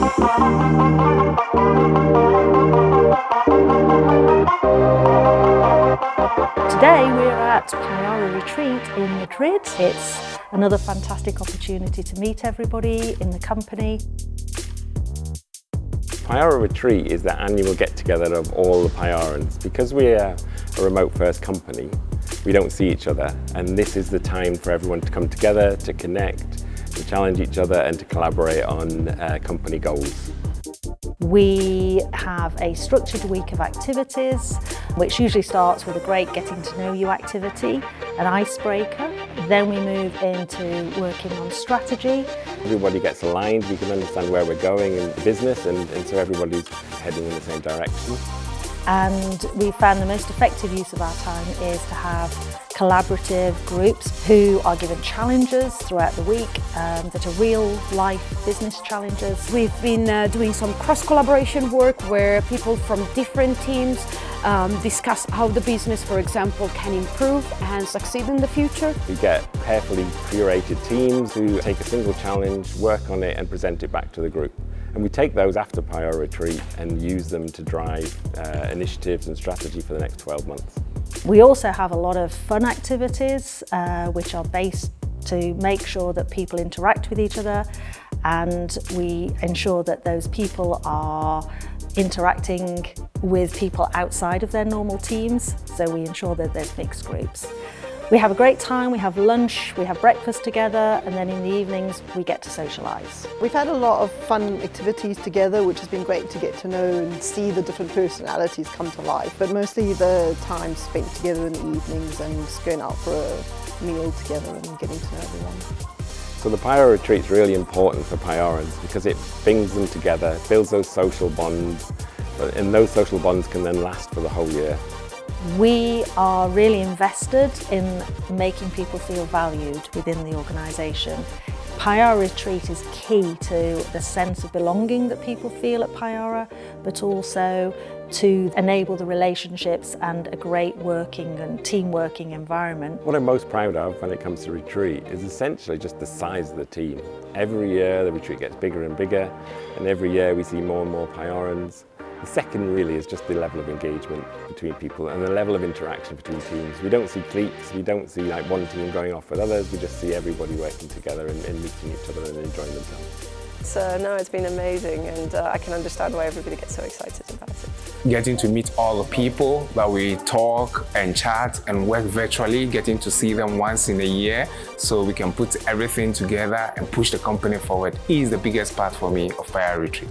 Today we're at Payara Retreat in Madrid. It's another fantastic opportunity to meet everybody in the company. Payara Retreat is the annual get-together of all the Payarans. Because we're a remote-first company, we don't see each other, and this is the time for everyone to come together, to connect, to challenge each other and to collaborate on company goals. We have a structured week of activities, which usually starts with a great getting to know you activity, an icebreaker. Then we move into working on strategy. Everybody gets aligned, we can understand where we're going in the business, and so everybody's heading in the same direction. And we found the most effective use of our time is to have collaborative groups who are given challenges throughout the week that are real life business challenges. We've been doing some cross-collaboration work where people from different teams discuss how the business, for example, can improve and succeed in the future. We get carefully curated teams who take a single challenge, work on it and present it back to the group. And we take those after Payara Retreat and use them to drive initiatives and strategy for the next 12 months. We also have a lot of fun activities which are based to make sure that people interact with each other, and we ensure that those people are interacting with people outside of their normal teams, so we ensure that there's mixed groups. We have a great time, we have lunch, we have breakfast together, and then in the evenings we get to socialise. We've had a lot of fun activities together, which has been great to get to know and see the different personalities come to life, but mostly the time spent together in the evenings and just going out for a meal together and getting to know everyone. So the Payara Retreat is really important for Payarans because it brings them together, builds those social bonds, and those social bonds can then last for the whole year. We are really invested in making people feel valued within the organisation. Payara Retreat is key to the sense of belonging that people feel at Payara, but also to enable the relationships and a great working and team working environment. What I'm most proud of when it comes to retreat is essentially just the size of the team. Every year the retreat gets bigger and bigger, and every year we see more and more Payarans. The second really is just the level of engagement between people and the level of interaction between teams. We don't see cliques, we don't see like one team going off with others, we just see everybody working together and meeting each other and enjoying themselves. So no, it's been amazing, and I can understand why everybody gets so excited about it. Getting to meet all the people that we talk and chat and work virtually, getting to see them once in a year so we can put everything together and push the company forward is the biggest part for me of Payara Retreat.